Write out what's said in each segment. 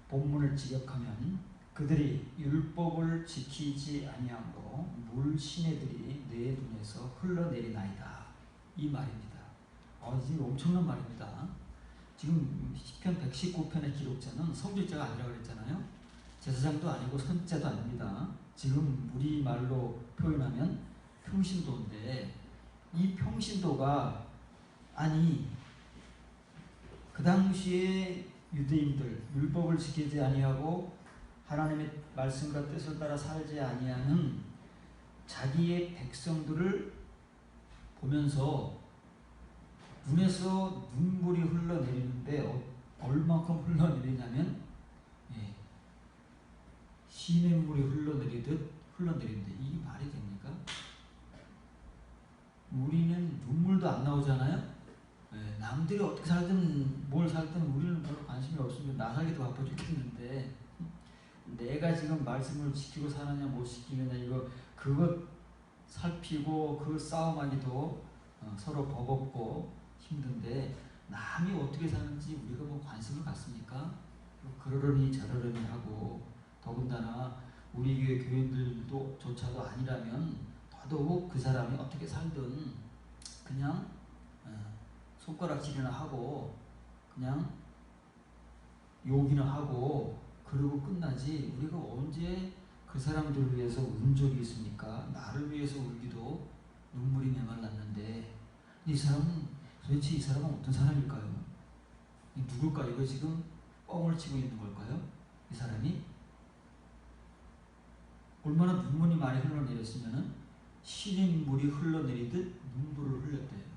본문을 직역하면 그들이 율법을 지키지 아니하므로 물 시내들이 내 눈에서 흘러내리나이다. 이 말입니다. 지금 엄청난 말입니다. 지금 시편 119편의 기록자는 성질자가 아니라고 그랬잖아요. 제사장도 아니고 선지자도 아닙니다. 지금 우리말로 표현하면 평신도인데, 이 평신도가 그 당시에 유대인들, 율법을 지키지 아니하고 하나님의 말씀과 뜻을 따라 살지 아니하는 자기의 백성들을 보면서 눈에서 눈물이 흘러내리는데, 얼마큼 흘러내리냐면 시냇물이 흘러내리듯 흘러내리는데, 이게 말이 됩니까? 우리는 눈물도 안 나오잖아요. 남들이 어떻게 살든 뭘 살든 우리는 별로 관심이 없습니다. 나 살기도 바빠 죽겠는데 내가 지금 말씀을 지키고 사느냐 못 지키느냐, 그것 살피고 그 싸움하기도 서로 버겁고 힘든데, 남이 어떻게 사는지 우리가 뭐 관심을 갖습니까? 그러려니 저러려니 하고, 더군다나 우리 교회 교인들도 조차도 아니라면 더더욱 그 사람이 어떻게 살든 그냥 손가락질이나 하고 그냥 욕이나 하고 그러고 끝나지, 우리가 언제 그 사람들을 위해서 운 적이 있습니까? 나를 위해서 울기도 눈물이 메말랐는데, 이 사람은 도대체 이 사람은 어떤 사람일까요? 누굴까? 이거 지금 뻥을 치고 있는 걸까요? 이 사람이 얼마나 눈물이 많이 흘러내렸으면은 시냇물이 흘러내리듯 눈물을 흘렸대요.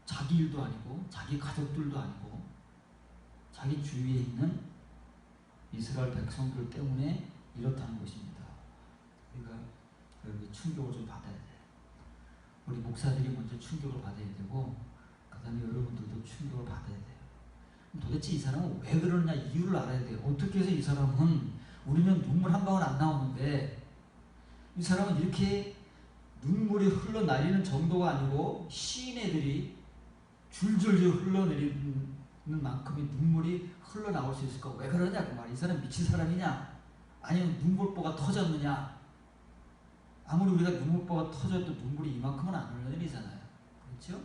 자기 일도 아니고 자기 가족들도 아니고 자기 주위에 있는 이스라엘 백성들 때문에 이렇다는 것입니다. 우리가 여기 충격을 좀 받아야 돼요. 우리 목사들이 먼저 충격을 받아야 되고, 그 다음에 여러분들도 충격을 받아야 돼요. 도대체 이 사람은 왜 그러느냐 이유를 알아야 돼요. 어떻게 해서 이 사람은, 우리는 눈물 한 방울 안 나오는데 이 사람은 이렇게 눈물이 흘러내리는 정도가 아니고 시내들이 줄줄줄 흘러내리는 만큼의 눈물이 흘러나올 수 있을까? 왜 그러냐 그 말이야. 이 사람 미친 사람이냐? 아니면 눈물보가 터졌느냐? 아무리 우리가 눈물보가 터져도 눈물이 이만큼은 안 흘러내리잖아요. 그렇죠?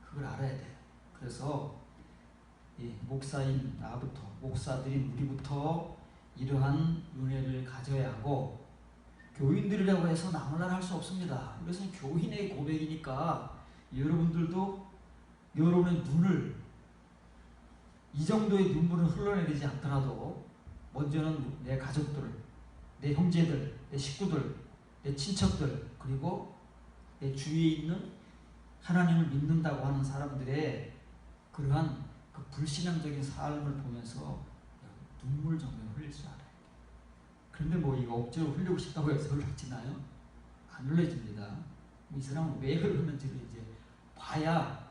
그걸 알아야 돼요. 그래서 목사인 나부터, 목사들인 우리부터 이러한 은혜를 가져야 하고, 교인들이라고 해서 나무랄 할 수 없습니다. 이것은 교인의 고백이니까 여러분들도 여러분의 눈을, 이 정도의 눈물은 흘러내리지 않더라도 먼저는 내 가족들, 내 형제들, 내 식구들, 내 친척들, 그리고 내 주위에 있는 하나님을 믿는다고 하는 사람들의 그러한 그 불신앙적인 삶을 보면서 눈물 정도는 흘릴 줄 알아요. 그런데 뭐 이거 억지로 흘리고 싶다고 해서 흘러지나요? 안 흘려집니다. 이 사람은 왜 그러는지를 이제 봐야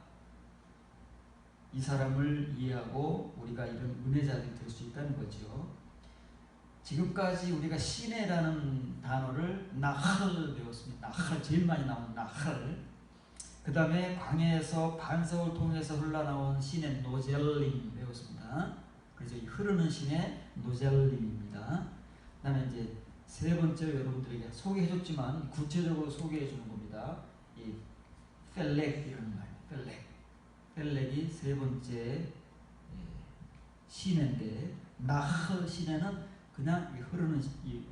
이 사람을 이해하고 우리가 이런 은혜자들이 될 수 있다는 거죠. 지금까지 우리가 시내라는 단어를 나할 배웠습니다. 나할, 제일 많이 나오는 나할. 그 다음에 광야에서 반석을 통해서 흘러나온 시내 노젤림 배웠습니다. 그래서 이 흐르는 시내 노젤림입니다. 그 다음에 이제 세 번째 여러분들에게 소개해줬지만 구체적으로 소개해주는 겁니다. 이 펠렉이라는 말, 펠렉이 세 번째 시내인데, 나흐 시내는 그냥 흐르는 이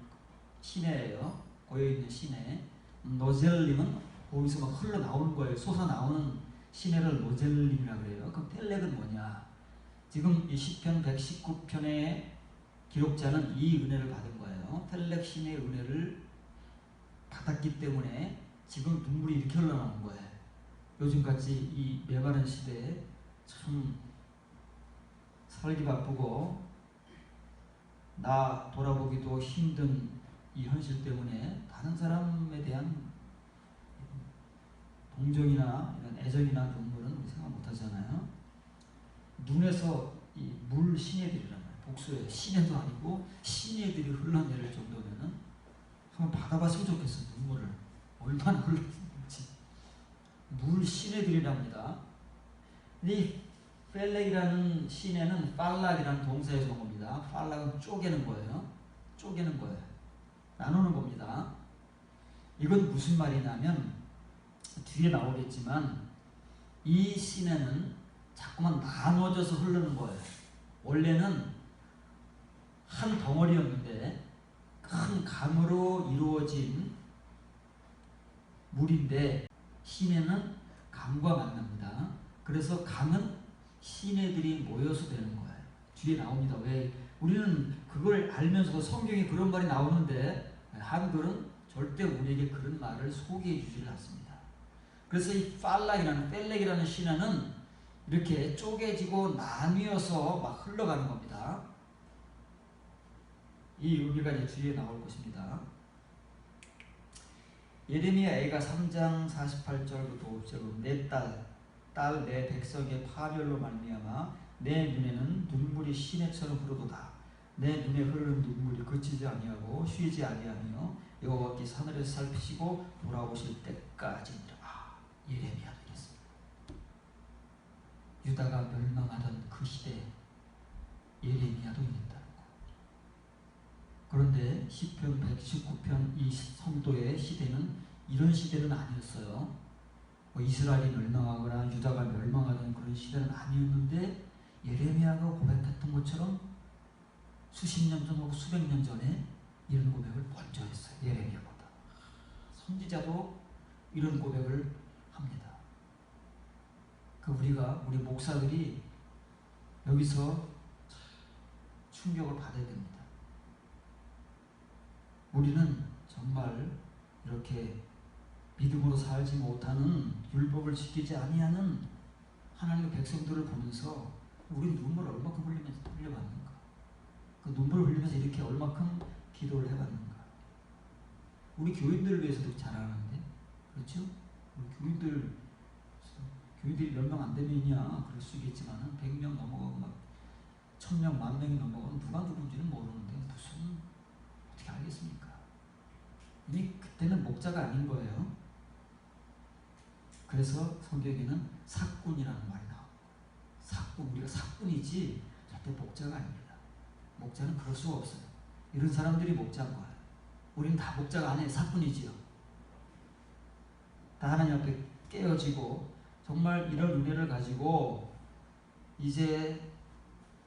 시내예요. 고여있는 시내. 노젤림은 거기서 막 흘러나오는 거예요. 솟아나오는 시내를 노젤림이라고 그래요. 그럼 펠렉은 뭐냐? 지금 이 시편 119편의 기록자는 이 은혜를 받은 거예요. 펠렉 신의 은혜를 받았기 때문에 지금 눈물이 이렇게 흘러나오는 거예요. 요즘같이 이 메마른 시대에 참 살기 바쁘고 나 돌아보기도 힘든 이 현실 때문에 다른 사람에 대한 동정이나 이런 애정이나 눈물은 우리 생각 못하잖아요. 눈에서 이 물 시내들이란 말이에요. 복수예요. 시내도 아니고 시내들이 흘러내릴 정도면은 한번 받아봤으면 좋겠어요. 눈물을 얼마나 흘러내릴지. 물 시내들이랍니다. 이 펠렉이라는 시내는 팔락이라는 동사에서 온 겁니다. 팔락은 쪼개는 거예요. 쪼개는 거예요. 나누는 겁니다. 이건 무슨 말이냐면 뒤에 나오겠지만 이 시내는 자꾸만 나눠져서 흐르는 거예요. 원래는 한 덩어리였는데 큰 강으로 이루어진 물인데 시내는 강과 만납니다. 그래서 강은 시내들이 모여서 되는 거예요. 뒤에 나옵니다. 왜? 우리는 그걸 알면서도 성경에 그런 말이 나오는데 한글은 절대 우리에게 그런 말을 소개해 주지를 않습니다. 그래서 이 팔락이라는 펠렉이라는 시내는 이렇게 쪼개지고 나뉘어서 막 흘러가는 겁니다. 이 의미가 이제 뒤에 나올 것입니다. 예레미야 애가 3장 48절부터 5절로 내 딸 내 백성의 파멸로 말미암아 내 눈에는 눈물이 시내처럼 흐르도다. 내 눈에 흐르는 눈물이 그치지 아니하고 쉬지 아니하며 여호와께서 하늘에서 살피시고 돌아오실 때까지니라. 예레미야도 이랬습니다. 유다가 멸망하던 그 시대에 예레미야도 이랬다는 거. 그런데 시편 119편 이 성도의 시대는 이런 시대는 아니었어요. 이스라엘이 멸망하거나 유다가 멸망하는 그런 시대는 아니었는데 예레미야가 고백했던 것처럼 수십 년 전 혹은 수백 년 전에 이런 고백을 먼저 했어요. 예레미야보다. 선지자도 이런 고백을 합니다. 우리 목사들이 여기서 충격을 받아야 됩니다. 우리는 정말 이렇게 믿음으로 살지 못하는 율법을 지키지 아니하는 하나님의 백성들을 보면서 우리는 눈물을 얼마큼 흘려봤는가. 그 눈물을 흘리면서 이렇게 얼마큼 기도를 해봤는가. 우리 교인들을 위해서도 잘하는데, 그렇죠? 우리 교인들이 몇 명 안 되면이야 그럴 수 있겠지만 100명 넘어가고 막 1000명, 10,000명이 넘어가면 누가 누군지는 모르는데 무슨 어떻게 알겠습니까? 이미 그때는 목자가 아닌 거예요. 그래서 성경에는 사꾼이라는 말이 나옵니다. 사꾼, 우리가 사꾼이지 절대 목자가 아닙니다. 목자는 그럴 수가 없어요. 이런 사람들이 목자인 거예요. 우리는 다 목자가 아니에요. 사꾼이지요. 다 하나님 앞에 깨어지고 정말 이런 은혜를 가지고 이제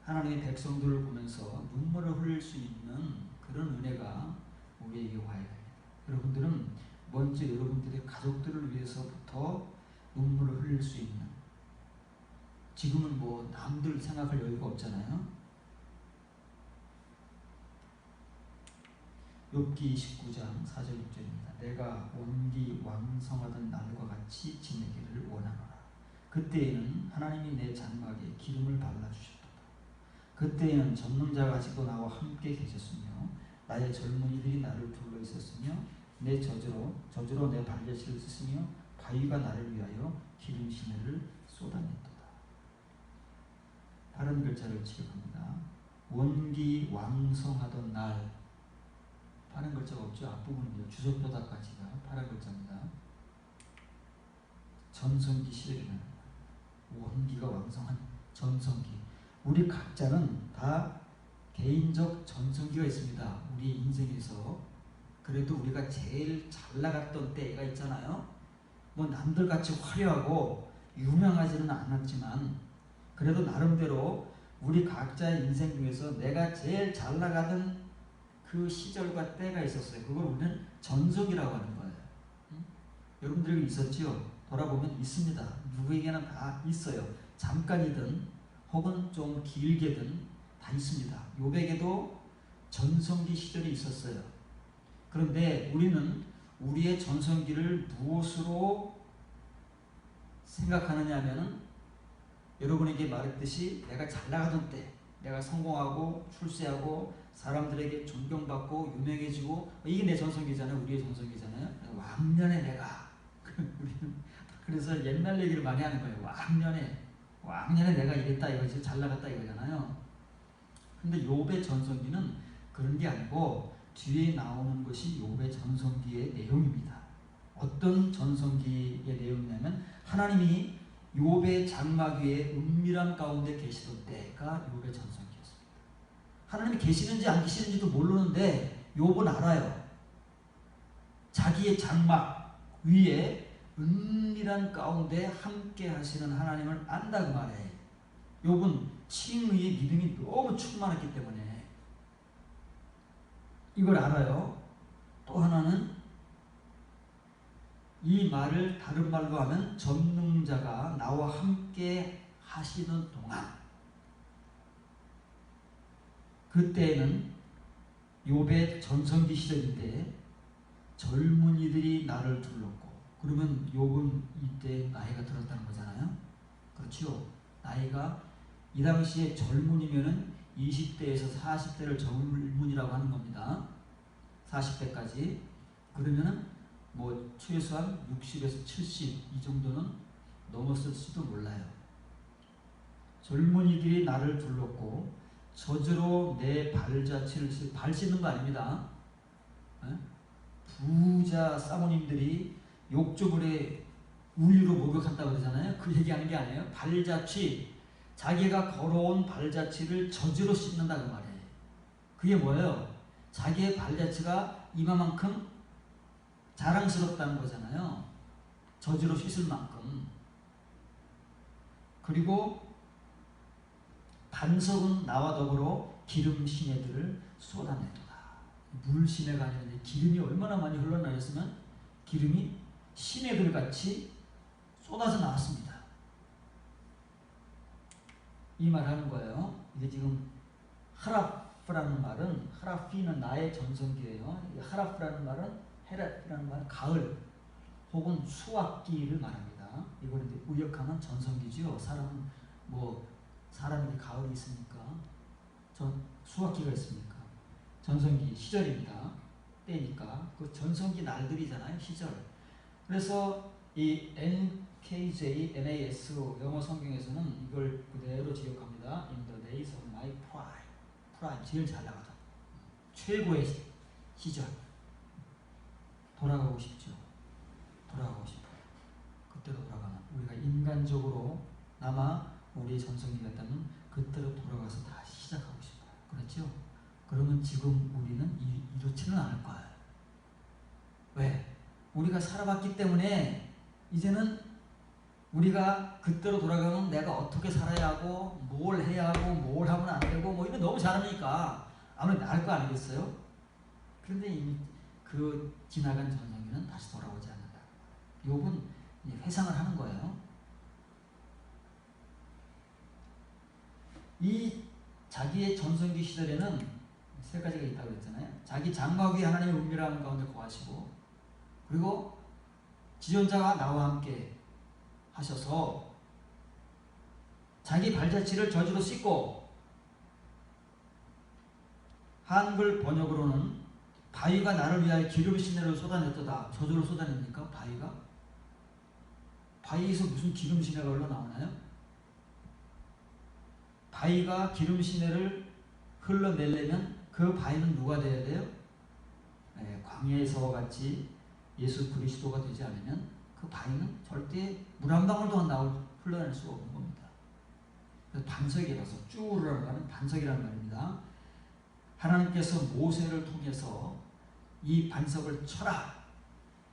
하나님의 백성들을 보면서 눈물을 흘릴 수 있는 그런 은혜가 우리에게 와야 됩니다. 여러분들은 먼저 여러분들의 가족들을 위해서부터 눈물을 흘릴 수 있는, 지금은 뭐 남들 생각할 여유가 없잖아요. 욥기 29장 4절 6절입니다. 내가 온기 왕성하던 날과 같이 지내기를 원하노라. 그때에는 하나님이 내 잔막에 기름을 발라주셨도다. 그때에는 전능자가 아직도 나와 함께 계셨으며 나의 젊은이들이 나를 둘러 있었으며 내 저주로 내 발자취를 쓰시며 바위가 나를 위하여 기름 시내를 쏟아냈도다. 다른 글자를 지적합니다. 원기 왕성하던 날. 파란 글자가 없죠. 앞부분입니다. 주석도다까지가 파란 글자입니다. 전성기 시절이라는 원기가 왕성한 전성기. 우리 각자는 다 개인적 전성기가 있습니다. 우리 인생에서. 그래도 우리가 제일 잘 나갔던 때가 있잖아요. 뭐 남들같이 화려하고 유명하지는 않았지만 그래도 나름대로 우리 각자의 인생 중에서 내가 제일 잘 나가던 그 시절과 때가 있었어요. 그걸 우리는 전성기라고 하는 거예요. 여러분들에게 있었지요? 돌아보면 있습니다. 누구에게나 다 있어요. 잠깐이든 혹은 좀 길게든 다 있습니다. 욥에게도 전성기 시절이 있었어요. 그런데 우리는 우리의 전성기를 무엇으로 생각하느냐 하면은 여러분에게 말했듯이 내가 잘 나가던 때, 내가 성공하고 출세하고 사람들에게 존경받고 유명해지고 이게 내 전성기잖아요. 우리의 전성기잖아요. 왕년에 내가 그래서 옛날 얘기를 많이 하는 거예요. 왕년에 내가 이랬다 이거지, 잘 나갔다 이거잖아요. 근데 욥의 전성기는 그런 게 아니고 뒤에 나오는 것이 욥의 전성기의 내용입니다. 어떤 전성기의 내용이냐면 하나님이 욥의 장막 위에 은밀한 가운데 계시던 때가 욥의 전성기였습니다. 하나님이 계시는지 안 계시는지도 모르는데 욥은 알아요. 자기의 장막 위에 은밀한 가운데 함께 하시는 하나님을 안다고 말해. 욥은 칭의의 믿음이 너무 충만했기 때문에 이걸 알아요. 또 하나는 이 말을 다른 말로 하면 전능자가 나와 함께 하시는 동안, 그때에는 욥의 전성기 시절인데 젊은이들이 나를 둘렀고, 그러면 욥은 이때 나이가 들었다는 거잖아요. 그렇죠? 나이가 이 당시에 젊은이면은 20대에서 40대를 젊은이라고 하는 겁니다. 40대까지. 그러면은 뭐 최소한 60에서 70 이 정도는 넘었을지도 몰라요. 젊은이들이 나를 둘렀고 저주로 내 발자취를 발 씻는 거 아닙니다. 부자 사모님들이 욕조물에 우유로 목욕한다고 그러잖아요. 그 얘기하는 게 아니에요. 발자취, 자기가 걸어온 발자취를 저주로 씻는다고 말해요. 그게 뭐예요? 자기의 발자취가 이만큼 자랑스럽다는 거잖아요. 저주로 씻을 만큼. 그리고 반석은 나와 더불어 기름 시내들을 쏟아내도다. 물 시내가 아니라 기름이 얼마나 많이 흘러나왔으면 기름이 시내들 같이 쏟아져 나왔습니다. 이 말 하는 거예요. 이게 지금 하라프라는 말은, 하라피는 나의 전성기예요. 하라프라는 말은, 헤라피라는 말은 가을 혹은 수확기를 말합니다. 이걸 이제 의역하면 전성기지요. 사람에게 가을이 있습니까? 수확기가 있습니까? 전성기 시절입니다. 때니까 그 전성기 날들이잖아요. 시절. 그래서 이 NKJ, NAS 영어 성경에서는 이걸 그대로 지역합니다. In the days of my prime. prime 제일 잘 나가죠. 최고의 시절. 돌아가고 싶죠. 돌아가고 싶어요. 그때로 돌아가면 우리가 인간적으로 남아 우리의 전성기가 있다면 그때로 돌아가서 다시 시작하고 싶어요. 그렇죠? 그러면 지금 우리는 이렇지는 않을 거예요. 왜? 우리가 살아봤기 때문에 이제는 우리가 그때로 돌아가면 내가 어떻게 살아야 하고 뭘 해야 하고 뭘 하면 안 되고 뭐 이거 너무 잘하니까 아무래도 나을 거 아니겠어요? 그런데 이미 그 지나간 전성기는 다시 돌아오지 않는다. 욥은 회상을 하는 거예요. 이 자기의 전성기 시절에는 세 가지가 있다고 그랬잖아요. 자기 장막 위에 하나님의 은밀한 가운데 거하시고, 그리고 지존자가 나와 함께 하셔서 자기 발자취를 저주로 씻고, 한글 번역으로는 바위가 나를 위하여 기름 시내를 쏟아냈도다. 저주로 쏟아냅니까? 바위에서 무슨 기름 시내가 흘러나오나요? 바위가 기름 시내를 흘러내려면 그 바위는 누가 되어야 돼요? 광야에서와 같이 예수 그리스도가 되지 않으면 그 바위는 절대 물 한 방울도 흘러낼 수 없는 겁니다. 반석이라서, 쭈르라는 말은 반석이라는 말입니다. 하나님께서 모세를 통해서 이 반석을 쳐라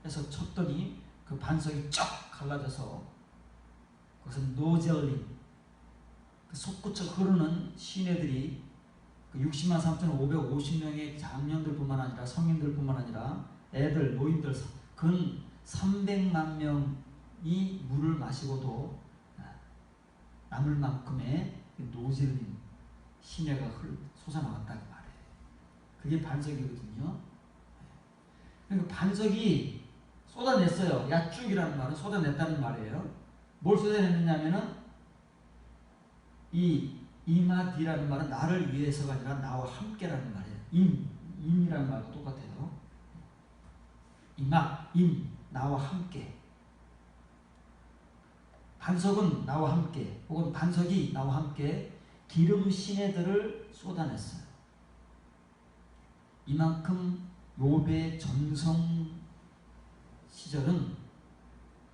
해서 쳤더니 그 반석이 쫙 갈라져서 그것은 노젤린, 그 솟구쳐 흐르는 시내들이 그 60만 3,550명의 장년들뿐만 아니라 성인들뿐만 아니라 애들, 노인들 근 300만 명이 물을 마시고도 남을 만큼의 노젤린 시내가 솟아나왔다고 말해요. 그게 반석이거든요. 그러니까 반석이 쏟아냈어요. 야쭉이라는 말은 쏟아냈다는 말이에요. 뭘 쏟아냈느냐면은 이 임하디라는 말은 나를 위해서가 아니라 나와 함께라는 말이에요. 임이라는 말과 똑같아요. 나와 함께. 반석은 나와 함께, 혹은 반석이 나와 함께 기름 시내들을 쏟아냈어요. 이만큼 욥의 전성 시절은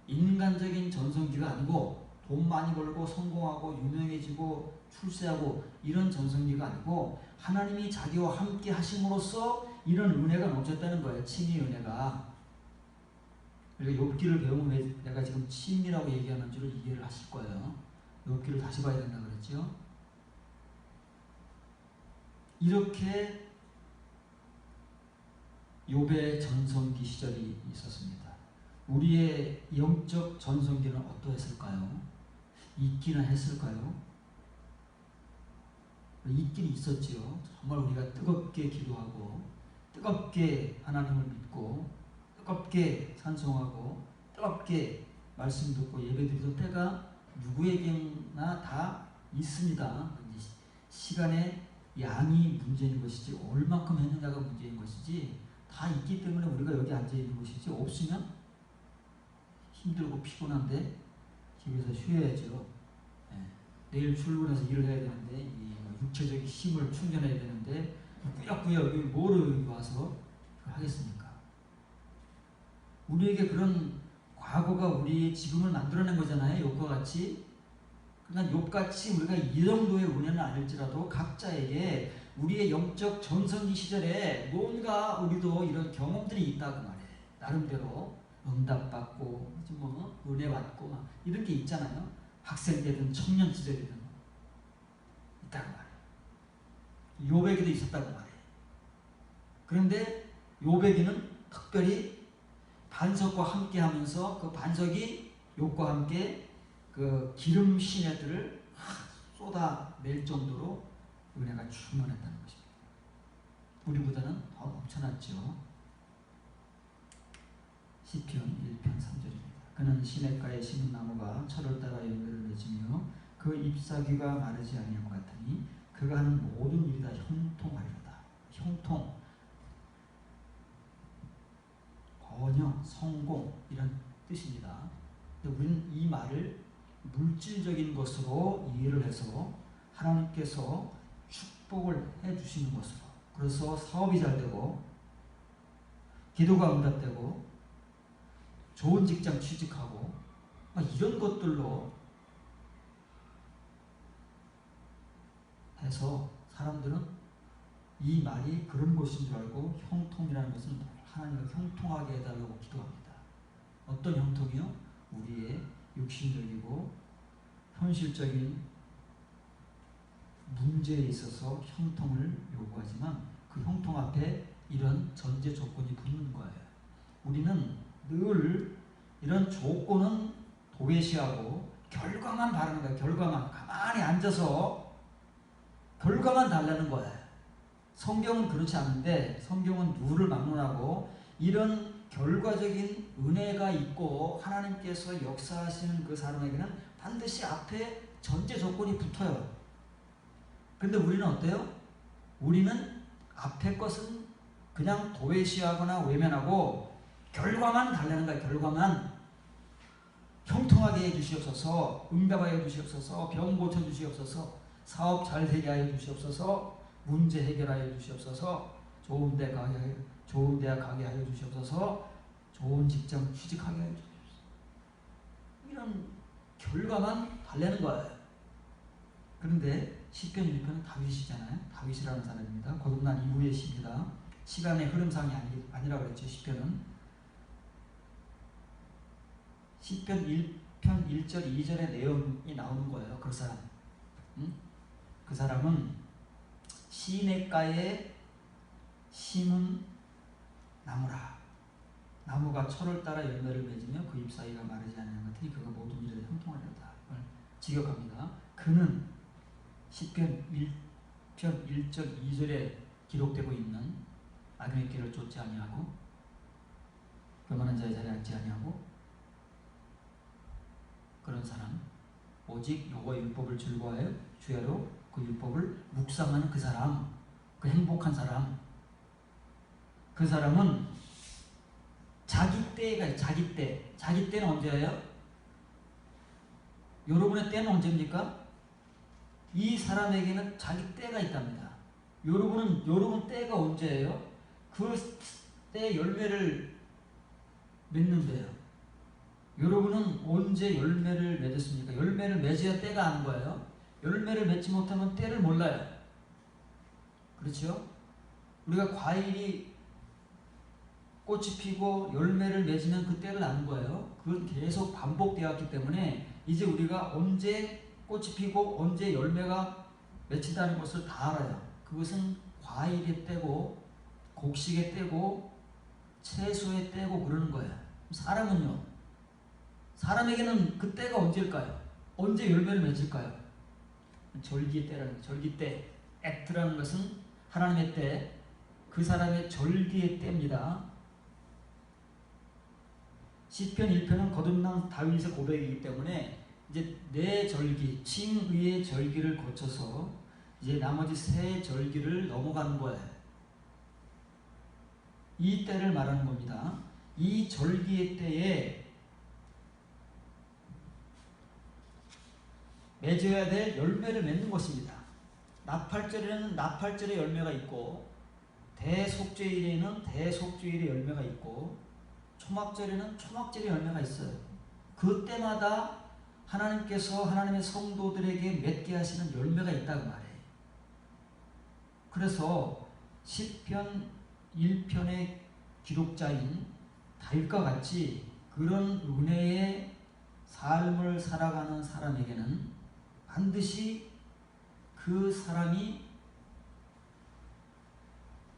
인간적인 전성기가 아니고 돈 많이 벌고 성공하고 유명해지고 출세하고 이런 전성기가 아니고 하나님이 자기와 함께 하심으로써 이런 은혜가 넘쳤다는 거예요. 칭의 은혜가. 그러니까 욥기를 배우면 왜 내가 지금 칭이라고 얘기하는 줄을 이해를 하실 거예요. 욥기를 다시 봐야 된다 그랬죠. 이렇게 욥의 전성기 시절이 있었습니다. 우리의 영적 전성기는 어떠했을까요? 있기는 했을까요? 있긴 있었지요. 정말 우리가 뜨겁게 기도하고 뜨겁게 하나님을 믿고 뜨겁게 찬송하고 뜨겁게 말씀 듣고 예배드리던 때가 누구에게나 다 있습니다. 시간의 양이 문제인 것이지 얼만큼 했느냐가 문제인 것이지 다 있기 때문에 우리가 여기 앉아있는 것이지 없으면 힘들고 피곤한데 집에서 쉬어야죠. 네. 내일 출근해서 일을 해야 되는데 이 육체적인 힘을 충전해야 되는데 꾸역꾸역 여기 뭐를 와서 하겠습니까? 우리에게 그런 과거가 우리의 지금을 만들어낸 거잖아요. 욥과 같이. 그러니까 욥같이 우리가 이 정도의 은혜는 아닐지라도 각자에게 우리의 영적 전성기 시절에 뭔가 우리도 이런 경험들이 있다고 말해. 나름대로 응답받고 뭐 은혜 받고 이런 게 있잖아요. 학생 때든 청년 시절이든 있다고 말해. 욥에게도 있었다고 말해. 그런데 욥에게는 특별히 반석과 함께 하면서 그 반석이 욥과 함께 그 기름 시내들을 쏟아낼 정도로 은혜가 충만했다는 것입니다. 우리보다는 더 넘쳐났죠. 시편 1편 3절입니다. 그는 시냇가에 심은 나무가 철을 따라 열매를 맺으며 그 잎사귀가 마르지 아니함 같으니 그가 하는 모든 일이 다 형통하리로다. 형통, 번영, 성공 이런 뜻입니다. 우리는 이 말을 물질적인 것으로 이해를 해서 하나님께서 축복을 해주시는 것으로, 그래서 사업이 잘 되고 기도가 응답되고 좋은 직장 취직하고 이런 것들로 해서 사람들은 이 말이 그런 것인 줄 알고 형통이라는 것은 하나님을 형통하게 해달라고 기도합니다. 어떤 형통이요? 우리의 육신적이고 현실적인 문제에 있어서 형통을 요구하지만 그 형통 앞에 이런 전제 조건이 붙는 거예요. 우리는 늘 이런 조건은 도외시하고 결과만 바라는 거예요. 결과만. 가만히 앉아서 결과만 달라는 거예요. 성경은 그렇지 않은데 성경은 누를 막론하고 이런 결과적인 은혜가 있고 하나님께서 역사하시는 그 사람에게는 반드시 앞에 전제 조건이 붙어요. 그런데 우리는 어때요? 우리는 앞에 것은 그냥 도외시하거나 외면하고 결과만 달라는 거야. 결과만. 형통하게 해주시옵소서, 응답하여 주시옵소서, 병 고쳐주시옵소서, 사업 잘 되게 하여 주시옵소서, 문제 해결하여 주시옵소서, 좋은 데 가게, 좋은 대학 가게 하여 주시옵소서, 좋은 직장 취직하게 하여 주시옵소서. 이런 결과만 달래는 거예요. 그런데 시편 1편은 다윗이잖아요. 다윗이라는 사람입니다. 거듭난 이후의 시입니다. 시간의 흐름상이 아니라고 그랬죠. 시편은. 시편 1편 1절 2절의 내용이 나오는 거예요. 그 사람. 그 사람은 시냇가에 심은 나무라. 나무가 철을 따라 열매를 맺으며 그 잎사귀가 마르지 않는 같으니 그가 모든 일에 형통하려다. 직역합니다. 그는 시편 1편 1절 2절에 기록되고 있는 악인의 길을 쫓지 아니하고 교만한 자의 자리에 앉지 아니하고 그런 사람, 오직 여호와의 율법을 즐거워하여 주야로 그 율법을 묵상하는 그 사람, 그 행복한 사람, 그 사람은 자기 때가 자기 때. 자기 때는 언제예요? 여러분의 때는 언제입니까? 이 사람에게는 자기 때가 있답니다. 여러분 때가 언제예요? 그 때 열매를 맺는데요. 여러분은 언제 열매를 맺었습니까? 열매를 맺어야 때가 아는 거예요. 열매를 맺지 못하면 때를 몰라요. 그렇죠? 우리가 과일이 꽃이 피고 열매를 맺으면 그 때를 아는 거예요. 그건 계속 반복되었기 때문에 이제 우리가 언제 꽃이 피고 언제 열매가 맺힌다는 것을 다 알아요. 그것은 과일의 때고 곡식의 때고 채소의 때고 그러는 거예요. 사람은요. 사람에게는 그 때가 언제일까요? 언제 열매를 맺을까요? 절기의 때라는 거예요. 절기 때. 액트라는 것은 하나님의 때, 그 사람의 절기의 때입니다. 시편 1편은 거듭난 다윗의 고백이기 때문에 이제 네 절기, 칭의의 절기를 거쳐서 이제 나머지 세 절기를 넘어가는 거예요. 이 때를 말하는 겁니다. 이 절기의 때에 맺어야 될 열매를 맺는 것입니다. 나팔절에는 나팔절의 열매가 있고 대속죄일에는 대속죄일의 열매가 있고 초막절에는 초막절의 열매가 있어요. 그때마다 하나님께서 하나님의 성도들에게 맺게 하시는 열매가 있다고 말해요. 그래서 시편 1편의 기록자인 다윗과 같이 그런 은혜의 삶을 살아가는 사람에게는 반드시 그 사람이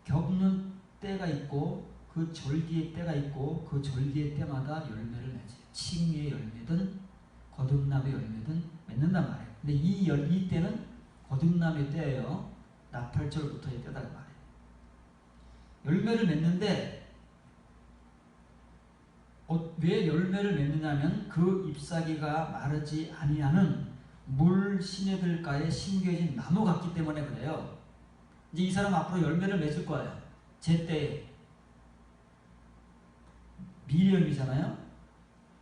겪는 때가 있고 그 절기의 때가 있고 그 절기의 때마다 열매를 맺어요. 칭의의 열매든 거듭남의 열매든 맺는단 말이에요. 근데 이 때는 거듭남의 때예요. 나팔절부터의 때다 말이에요. 열매를 맺는데 왜 열매를 맺느냐면 그 잎사귀가 마르지 아니하는 물 시내들가에 심겨진 나무 같기 때문에 그래요. 이제 이 사람 앞으로 열매를 맺을 거예요. 제때에. 미련이잖아요.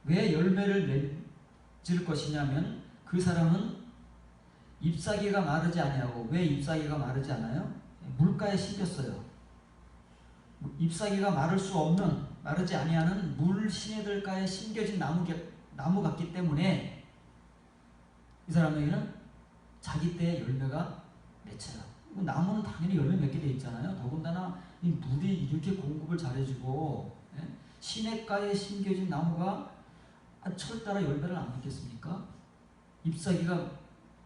왜 열매를 맺을 것이냐면 그 사람은 잎사귀가 마르지 아니하고, 왜 잎사귀가 마르지 않아요? 물가에 심겼어요. 잎사귀가 마를 수 없는, 마르지 아니하는 물 시내들가에 심겨진 나무 같기 때문에 이 사람에게는 자기 때의 열매가 맺혀요. 나무는 당연히 열매 맺게 돼 있잖아요. 더군다나 이 물이 이렇게 공급을 잘해주고 시냇가에 심겨진 나무가 철 따라 열매를 안 맺겠습니까? 잎사귀가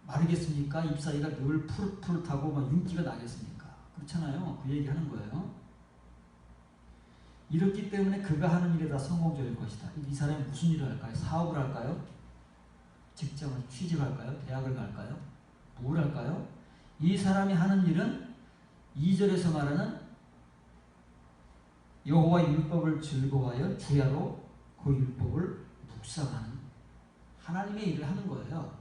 마르겠습니까? 잎사귀가 늘 푸릇푸릇하고 막 윤기가 나겠습니까? 그렇잖아요. 그 얘기하는 거예요. 이렇기 때문에 그가 하는 일에 다 성공적일 것이다. 이 사람이 무슨 일을 할까요? 사업을 할까요? 직장을 취직할까요? 대학을 갈까요? 뭘 할까요? 이 사람이 하는 일은 2절에서 말하는 여호와 율법을 즐거워하여 주야로 그 율법을 묵상하는 하나님의 일을 하는 거예요.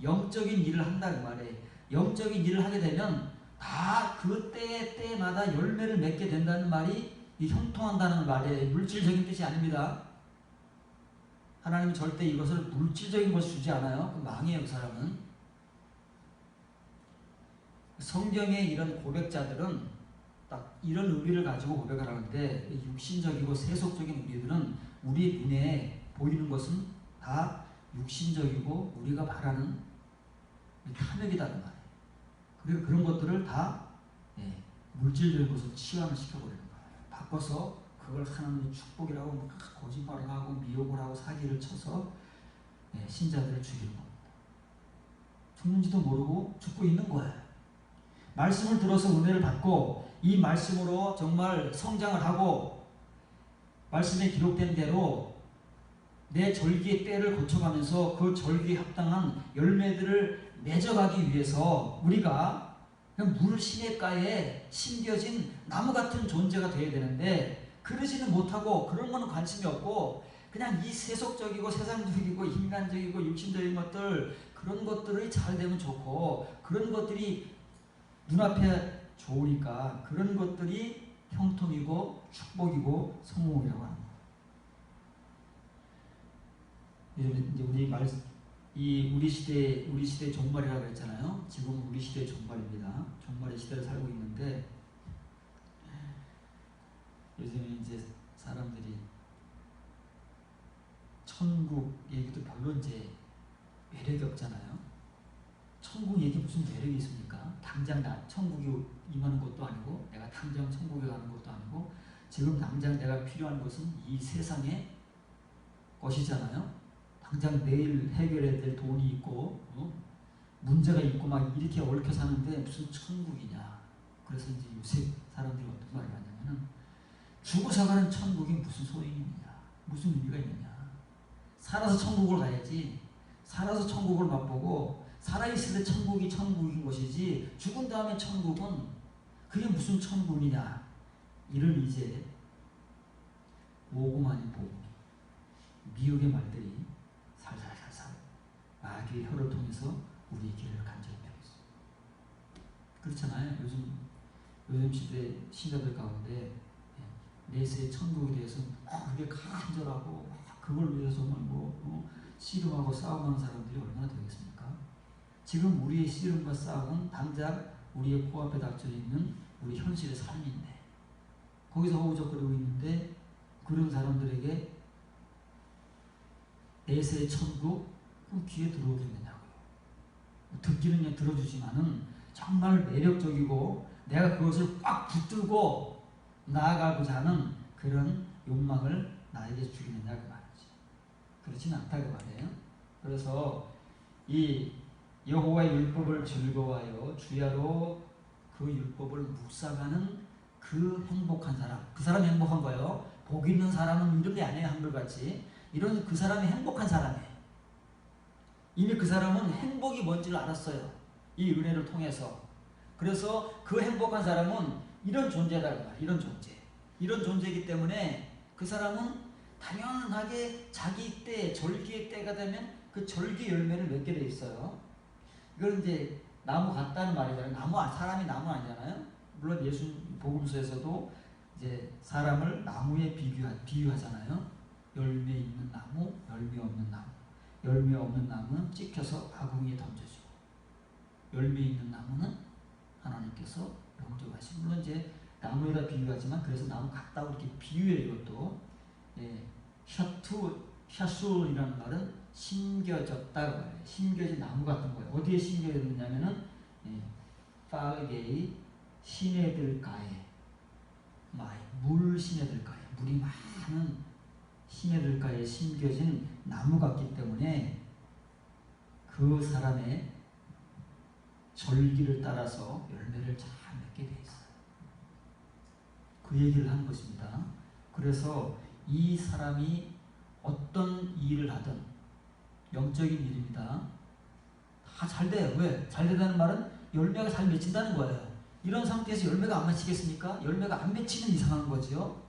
영적인 일을 한다는 말이에요. 영적인 일을 하게 되면 다 그 때마다 열매를 맺게 된다는 말이 형통한다는 말이에요. 물질적인 뜻이 아닙니다. 하나님은 절대 이것을 물질적인 것을 주지 않아요. 망해요, 그 사람은. 성경의 이런 고백자들은 딱 이런 의미를 가지고 고백을 하는데, 육신적이고 세속적인 우리들은 우리 눈에 보이는 것은 다 육신적이고 우리가 바라는 탐욕이다는 말이에요. 그리고 그런 것들을 다 물질적인 것으로 치환을 시켜버리는 거예요. 바꿔서 그걸 하나님의 축복이라고 막 거짓말을 하고 미혹을 하고 사기를 쳐서 신자들을 죽이는 겁니다. 죽는지도 모르고 죽고 있는 거예요. 말씀을 들어서 은혜를 받고 이 말씀으로 정말 성장을 하고 말씀에 기록된 대로 내 절기의 때를 거쳐가면서 그 절기에 합당한 열매들을 맺어가기 위해서 우리가 그냥 물 시냇가에 심겨진 나무 같은 존재가 되어야 되는데, 그러지는 못하고 그런 거는 관심이 없고 그냥 이 세속적이고 세상적이고 인간적이고 육신적인 것들, 그런 것들이 잘 되면 좋고 그런 것들이 눈앞에 좋으니까 그런 것들이 형통이고 축복이고 성공이라고 합니다. 이제 우리 시대의 종말이라고 그랬잖아요. 지금 우리 시대의 종말입니다. 종말의 시대를 살고 있는데, 요즘에 이제 사람들이 천국 얘기도 별로 이제 매력이 없잖아요. 천국 얘기 무슨 매력이 있습니까? 당장 천국이 임하는 것도 아니고 내가 당장 천국에 가는 것도 아니고 지금 당장 내가 필요한 것은 이 세상의 것이잖아요. 당장 내일 해결해야 될 돈이 있고 문제가 있고 막 이렇게 얽혀 사는데 무슨 천국이냐. 그래서 이제 요새 사람들이 어떤 말을 하냐면은 죽어서 가는 천국이 무슨 소용이 있느냐. 무슨 의미가 있느냐. 살아서 천국을 가야지. 살아서 천국을 맛보고 살아있을 때 천국이 천국인 것이지 죽은 다음에 천국은 그게 무슨 천국이냐. 이런 이제 오금 아닌 복음, 미혹의 말들이 살살살살 마귀의 혀를 통해서 우리의 길을 간절히 펴겠어. 그렇잖아요. 요즘 시대 신자들 가운데 내세의 천국에 대해서 그게 간절하고 그걸 위해서 정말 씨름하고 싸움하는 사람들이 얼마나 되겠습니까? 지금 우리의 씨름과 싸움은 당장 우리의 코앞에 닥쳐 있는 우리 현실의 삶인데 거기서 허우적거리고 있는데 그런 사람들에게 내세의 천국 그럼 귀에 들어오겠느냐고요. 듣기는 그냥 들어주지만은 정말 매력적이고 내가 그것을 꽉 붙들고 나아가고자 하는 그런 욕망을 나에게 주겠느냐 그 말이지. 그렇지는 않다 그 말이에요. 그래서 이 여호와의 율법을 즐거워하여 주야로 그 율법을 묵상하는 그 행복한 사람, 그 사람이 행복한 거예요. 복 있는 사람은 이런 게 아니에요. 한글같이 이런 그 사람이 행복한 사람이에요. 이미 그 사람은 행복이 뭔지를 알았어요. 이 은혜를 통해서. 그래서 그 행복한 사람은 이런 존재다 그 말. 이런 존재. 이런 존재이기 때문에 그 사람은 당연하게 자기 때, 절기의 때가 되면 그 절기 열매를 맺게 돼 있어요. 이걸 이제 나무 같다는 말이잖아요. 사람이 나무 아니잖아요. 물론 예수 복음서에서도 이제 사람을 나무에 비유하잖아요. 열매 있는 나무, 열매 없는 나무. 열매 없는 나무는 찍혀서 아궁이에 던져지고 열매 있는 나무는 하나님께서 영접하시고 물론 이제 나무에다 비유하지만 그래서 나무 같다고 이렇게 비유해 이것도 샤술이라는 말은 심겨졌다고 해요. 심겨진 나무 같은 거예요. 어디에 심겨졌느냐면은 파르게이 시내들가에 물 시내들가에 물이 많은 시내들가에 심겨진 나무 같기 때문에 그 사람의 절기를 따라서 열매를 잘 맺게 돼 있어요. 그 얘기를 하는 것입니다. 그래서 이 사람이 어떤 일을 하든 영적인 일입니다. 다 잘 돼요. 왜? 잘 된다는 말은 열매가 잘 맺힌다는 거예요. 이런 상태에서 열매가 안 맺히겠습니까? 열매가 안 맺히면 이상한 거죠.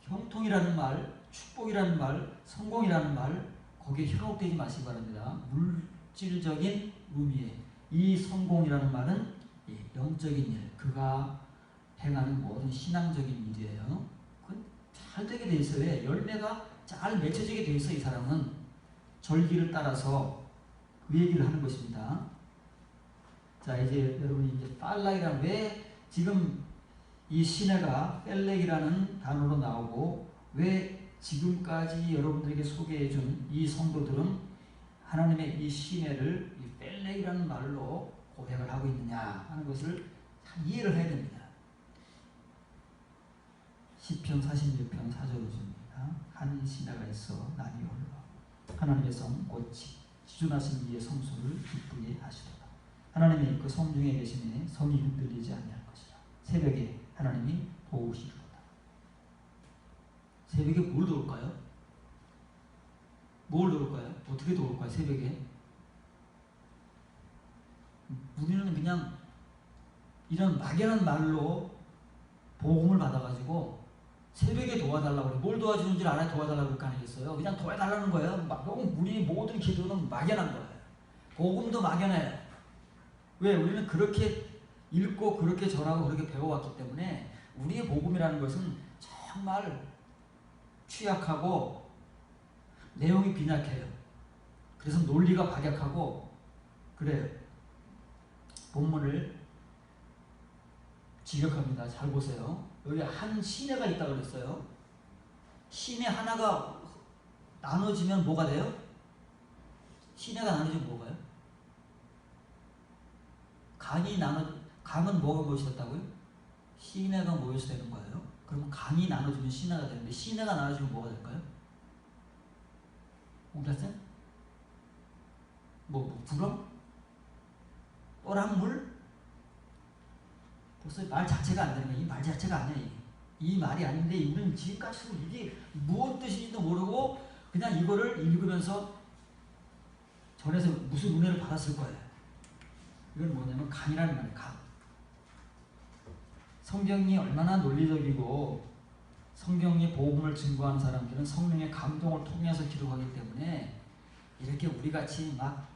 형통이라는 말, 축복이라는 말, 성공이라는 말 거기에 현혹되지 마시기 바랍니다. 물질적인 의미에 이 성공이라는 말은 영적인 일, 그가 행하는 모든 신앙적인 일이에요. 그건 잘 되게 돼 있어요. 왜? 열매가 잘 맺혀지게 돼 있어. 이 사람은 절기를 따라서 그 얘기를 하는 것입니다. 자, 이제 여러분이 이제 팔락이란 왜 지금 이 시내가 펠렉이라는 단어로 나오고 왜 지금까지 여러분들에게 소개해준 이 성도들은 하나님의 이 시내를 이 펠렉이라는 말로 고백을 하고 있느냐 하는 것을 잘 이해를 해야 됩니다. 시편 46편 4절로 줍니다. 한 시내가 있어 난이 흘러 하나님의 성 곧 지존하신 이의 성소를 기쁘게 하시도다. 하나님의 그 성 중에 계시니 성이 흔들리지 아니할 것이라. 새벽에 하나님이 도우시리로다. 새벽에 뭘 도울까요? 뭘 도울까요? 어떻게 도울까요? 새벽에 우리는 그냥 이런 막연한 말로 복음을 받아가지고 새벽에 도와달라고 그래. 뭘 도와주는 줄 알아야 도와달라고 그렇게 아니겠어요? 그냥 도와달라는 거예요. 우리 모든 기도는 막연한 거예요. 복음도 막연해요. 왜? 우리는 그렇게 읽고 그렇게 전하고 그렇게 배워왔기 때문에 우리의 복음이라는 것은 정말 취약하고 내용이 빈약해요. 그래서 논리가 박약하고 그래요. 본문을 지적합니다. 잘 보세요. 여기 한 시내가 있다고 그랬어요. 시내 하나가 나눠지면 뭐가 돼요? 시내가 나눠지면 뭐가요? 강은 뭐가 모였었다고요? 시내가 모여서 되는 거예요. 그러면 강이 나눠지면 시내가 되는데 시내가 나눠지면 뭐가 될까요? 옹달샘? 구렁? 또랑물? 벌써 말 자체가 안 되는 거예요. 이 말 자체가 아니에요. 이 말이 아닌데 우리는 지금까지도 이게 무슨 뜻인지도 모르고 그냥 이거를 읽으면서 전에서 무슨 은혜를 받았을 거예요. 이건 뭐냐면 강이라는 말이에요. 강. 성경이 얼마나 논리적이고 성경의 복음을 증거하는 사람들은 성령의 감동을 통해서 기록하기 때문에 이렇게 우리같이 막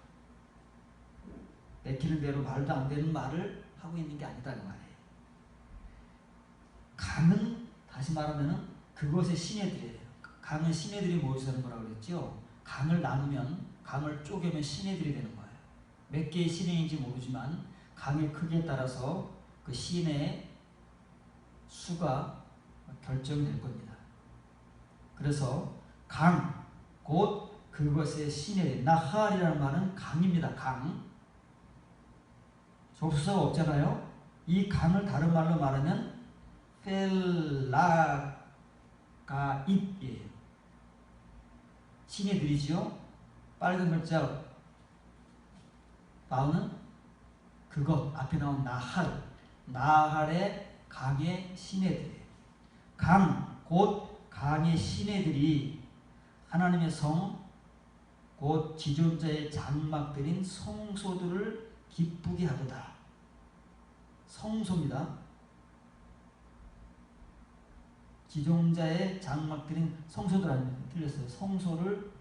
내키는 대로 말도 안 되는 말을 하고 있는 게 아니다는 말이에요. 강은 다시 말하면 그것의 시내들이에요. 강은 시내들이 모여서 하는 거라고 그랬죠. 강을 나누면 강을 쪼개면 시내들이 되는 거예요. 몇 개의 시내인지 모르지만 강의 크기에 따라서 그 시내의 수가 결정될 겁니다. 그래서 강, 곧 그것의 시내, 나할이라는 말은 강입니다. 강. 접수사가 없잖아요. 이 강을 다른 말로 말하면 펠라가입이에요. 시내들이지요. 빨간 글자 나오는 그것 앞에 나온 나할, 나할의 강의 시내들이에요. 강, 곧 강의 시내들이 하나님의 성, 곧 지존자의 장막들인 성소들을 기쁘게 하도다. 성소입니다. 지존자의 장막들인 성소들 아닙니다. 틀렸어요. 성소를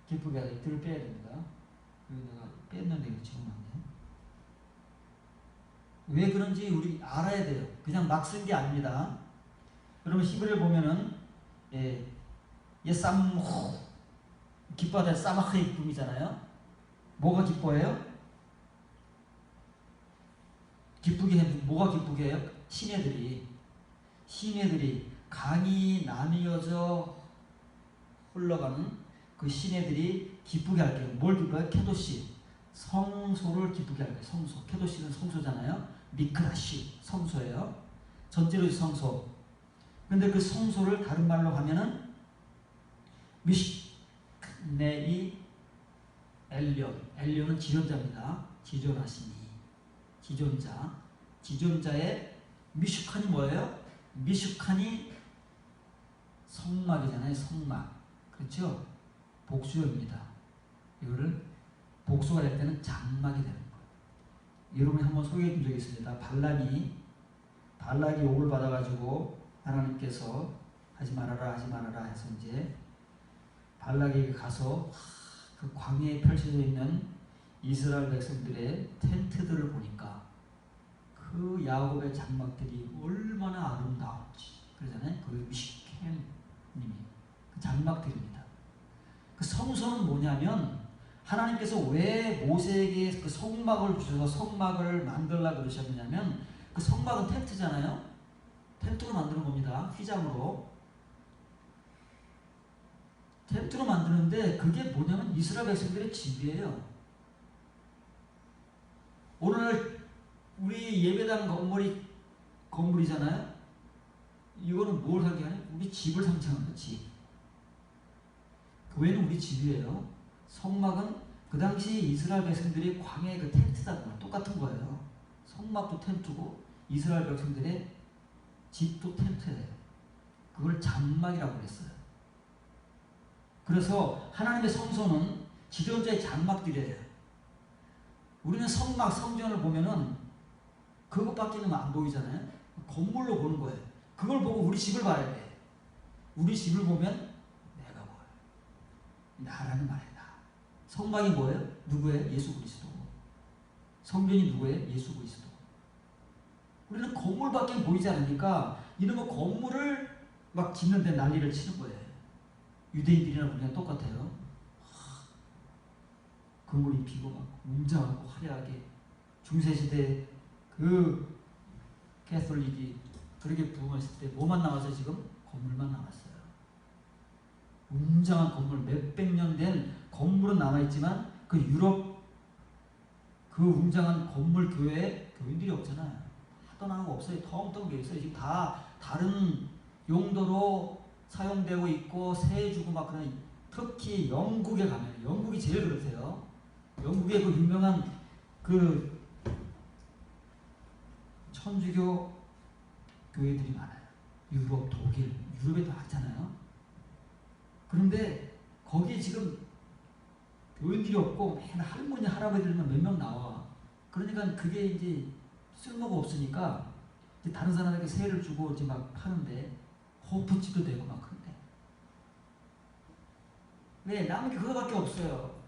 기쁘게 하다. 이틀을 빼야 됩니다. 여기다가 뺐는데 이거 지금 맞네. 왜 그런지 우리 알아야 돼요. 그냥 막 쓴 게 아닙니다. 여러분 히브리를 보면은 예쌈호 기뻐하다 사마크의 기쁨이잖아요. 뭐가 기뻐해요? 기쁘게 해. 뭐가 기쁘게 해요? 시내들이 강이 나뉘어져 흘러가는 그 시내들이 기쁘게 할게요. 뭘 기뻐해요? 케도시 성소를 기쁘게 할게요. 성소. 케도시는 성소잖아요. 미크라시 성소예요. 전제로 성소. 근데 그 성소를 다른 말로 하면은 미시네이 엘리온은 지존자입니다. 지존하시니 지존자의 미슈칸이 뭐예요? 미슈칸이 성막이잖아요. 성막. 그렇죠? 복수형입니다. 이거를 복수가 될 때는 장막이 되는 거예요. 여러분이 한번 소개해 준 적이 있습니다. 발락이 욕을 받아가지고 하나님께서 하지 말아라 해서 이제 발락에게 가서 그 광야에 펼쳐져 있는 이스라엘 백성들의 텐트들을 보니까 그 야곱의 장막들이 얼마나 아름다운지 그러잖아요. 그 미시켄님이 그 장막들입니다. 그 성소는 뭐냐면 하나님께서 왜 모세에게 그 성막을 주셔서 성막을 만들라 그러셨냐면 그 성막은 텐트잖아요. 텐트로 만드는 겁니다. 휘장으로. 텐트로 만드는데 그게 뭐냐면 이스라엘 백성들의 집이에요. 오늘 우리 예배당 건물이잖아요. 이거는 뭘 상징하냐? 우리 집을 상징하는 집. 교회는 우리 집이에요. 성막은 그 당시 이스라엘 백성들이 광야의 그 텐트다. 똑같은 거예요. 성막도 텐트고 이스라엘 백성들의 집도 텐트예요. 그걸 장막이라고 그랬어요. 그래서 하나님의 성소는 지존자의 장막들이에요. 우리는 성막, 성전을 보면은 그것밖에는 안 보이잖아요. 건물로 보는 거예요. 그걸 보고 우리 집을 봐야 돼. 우리 집을 보면 내가 보여요. 나라는 말이야. 성막이 뭐예요? 누구예요? 예수 그리스도. 성전이 누구예요? 예수 그리스도. 우리는 건물밖에 보이지 않으니까 이놈의 건물을 막 짓는데 난리를 치는 거예요. 유대인들이나 우리랑 똑같아요. 건물 입히고 막 웅장하고 화려하게 중세시대 그 캐톨릭이 그렇게 부흥했을 때 뭐만 남았어요? 지금 건물만 남았어요. 웅장한 건물, 몇백 년 된 건물은 남아있지만 그 유럽 그 웅장한 건물 교회에 교인들이 없잖아요. 떠나는 거 없어요. 텅텅 비어 있어요. 지금 다 다른 용도로 사용되고 있고 세주고 막 그런. 특히 영국에 가면, 영국이 제일 그렇대요. 영국의 그 유명한 그 천주교 교회들이 많아요. 유럽, 독일, 유럽에도 많잖아요. 그런데 거기에 지금 교인들이 없고 맨 할머니, 할아버지들만 몇 명 나와. 그러니까 그게 이제 쓸모가 없으니까 이제 다른 사람에게 세를 주고 이제 막 파는데 호프집도 되고 막 그런데. 왜? 남은 게 그거밖에 없어요.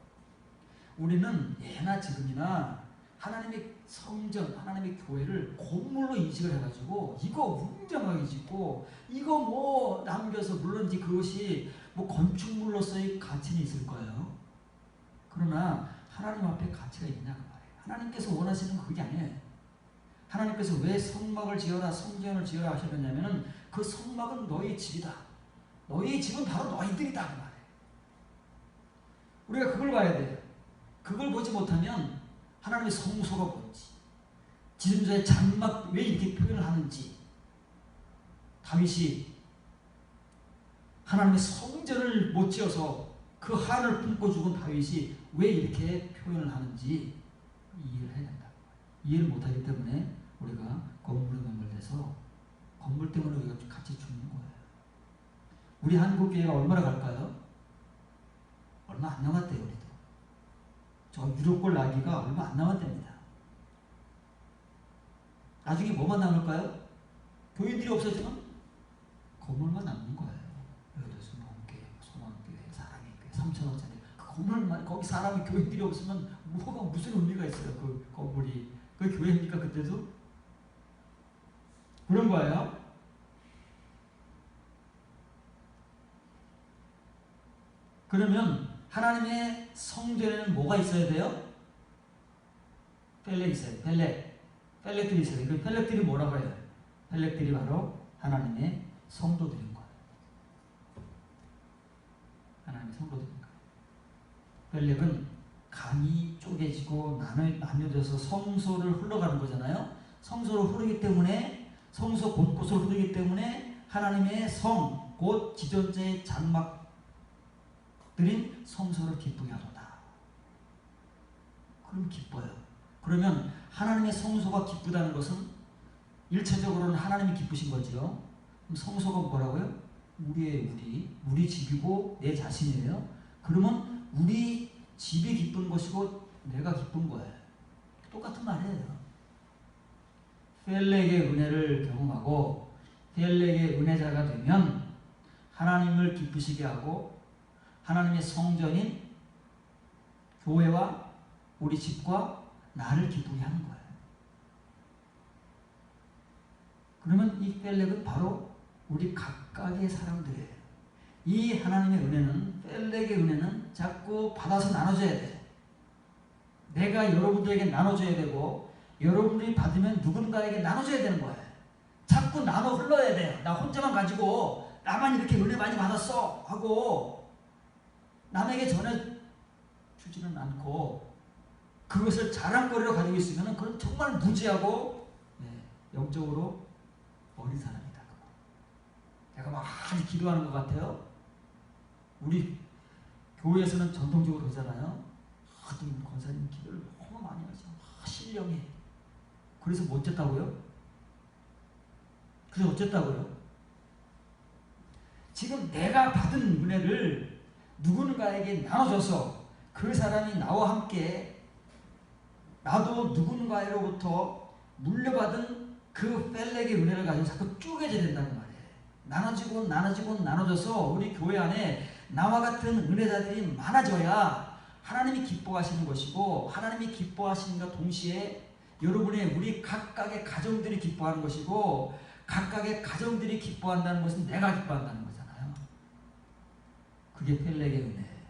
우리는 예나 지금이나 하나님의 성전, 하나님의 교회를 건물로 인식을 해가지고 이거 웅장하게 짓고 이거 뭐 남겨서, 물론 이제 그것이 뭐 건축물로서의 가치는 있을 거예요. 그러나 하나님 앞에 가치가 있냐 그 말이에요. 하나님께서 원하시는 건 그게 아니에요. 하나님께서 왜 성막을 지어라, 성전을 지어라 하셨느냐면은 그 성막은 너희 집이다. 너희 집은 바로 너희들이다 그 말이에요. 우리가 그걸 봐야 돼요. 그걸 보지 못하면 하나님의 성소가 뭔지, 지존자의 장막 왜 이렇게 표현을 하는지, 다윗이 하나님의 성전을 못 지어서 그 한을 품고 죽은 다윗이 왜 이렇게 표현을 하는지 이해를 해야 된다. 이해를 못하기 때문에 우리가 건물에 매몰돼서 건물 때문에 우리가 같이 죽는 거예요. 우리 한국교회가 얼마나 갈까요? 얼마 안 남았대요. 우리도. 저 유럽골 나기가 얼마 안 남았답니다. 나중에 뭐만 남을까요? 교인들이 없어지면 건물만 남는 거예요. 예를 들어서 농교회, 소망교회, 사랑의 교회, 3,000원짜리 그 건물만, 거기 사람이 교인들이 없으면 뭐가 무슨 의미가 있어요? 그 건물이. 그 교회입니까 그때도? 그런 거예요. 그러면 하나님의 성전에는 뭐가 있어야 돼요? 펠렉 있어요. 펠렉들이 있어요. 그 펠렉들이 뭐라고 해요? 펠렉들이 바로 하나님의 성도들인 거예요. 하나님의 성도들인 거예요. 펠렉은 간이 쪼개지고 나뉘어져서 성소를 흘러가는 거잖아요. 성소로 흐르기 때문에, 성소 곳곳으로 흐르기 때문에 하나님의 성, 곧 지존자의 장막들인 성소를 기쁘게 하도다. 그럼 기뻐요. 그러면 하나님의 성소가 기쁘다는 것은 일차적으로는 하나님이 기쁘신 거죠. 그럼 성소가 뭐라고요? 우리 집이고 내 자신이에요. 그러면 우리 집이 기쁜 것이고 내가 기쁜 거예요. 똑같은 말이에요. 펠렉의 은혜를 경험하고 펠렉의 은혜자가 되면 하나님을 기쁘시게 하고 하나님의 성전인 교회와 우리 집과 나를 기쁘게 하는 거예요. 그러면 이 펠렉은 바로 우리 각각의 사람들이에요. 이 하나님의 은혜는, 펠렉의 은혜는 자꾸 받아서 나눠줘야 돼. 내가 여러분들에게 나눠줘야 되고 여러분들이 받으면 누군가에게 나눠줘야 되는 거예요. 자꾸 나눠 흘러야 돼요. 나 혼자만 가지고 나만 이렇게 은혜 많이 받았어 하고 남에게 전해주지는 않고 그것을 자랑거리로 가지고 있으면 그건 정말 무지하고 영적으로 어린 사람이다. 내가 많이 기도하는 것 같아요. 우리 교회에서는 전통적으로 그러잖아요. 하도 권사님 기도를 너무 많이 하죠. 신령해. 그래서 뭐 어쨌다고요? 그래서 어쨌다고요? 지금 내가 받은 은혜를 누군가에게 나눠줘서 그 사람이 나와 함께 나도 누군가로부터 물려받은 그 펠렉의 은혜를 가지고 자꾸 쪼개져야 된다는 말이에요. 나눠져서 우리 교회 안에 나와 같은 은혜자들이 많아져야 하나님이 기뻐하시는 것이고, 하나님이 기뻐하시는가 동시에 여러분의 우리 각각의 가정들이 기뻐하는 것이고, 각각의 가정들이 기뻐한다는 것은 내가 기뻐한다는 거잖아요. 그게 펠렉의 은혜예요.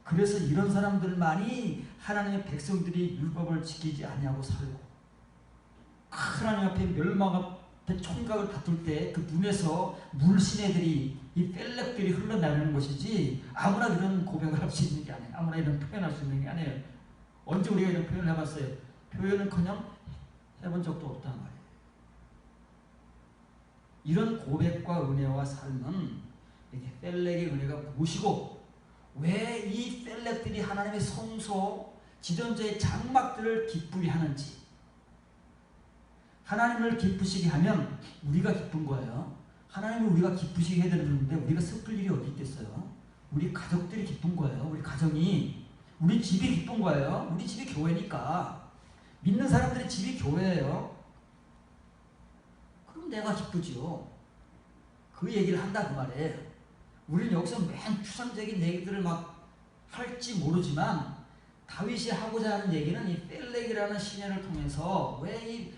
그래서 이런 사람들만이 하나님의 백성들이 율법을 지키지 아니하고 살고 하나님 앞에 멸망 앞에 총각을 다툴 때 그 눈에서 물신 애들이 이 펠렉들이 흘러나오는 것이지 아무나 이런 고백을 할 수 있는 게 아니에요. 아무나 이런 표현할 수 있는 게 아니에요. 언제 우리가 이런 표현을 해봤어요? 표현은커녕 해본 적도 없단 말이에요. 이런 고백과 은혜와 삶은 이게 펠렉의 은혜가 무엇이고 왜 이 펠렉들이 하나님의 성소 지존자의 장막들을 기쁘게 하는지, 하나님을 기쁘시게 하면 우리가 기쁜 거예요. 하나님을 우리가 기쁘시게 해야 되는데 우리가 슬플 일이 어디 있겠어요? 우리 가족들이 기쁜 거예요. 우리 가정이, 우리 집이 기쁜 거예요. 우리 집이 교회니까. 믿는 사람들의 집이 교회예요. 그럼 내가 기쁘지요. 그 얘기를 한다 그 말이에요. 우리는 여기서 맨 추상적인 얘기들을 막 할지 모르지만 다윗이 하고자 하는 얘기는 이 펠렉이라는 시년을 통해서 왜 이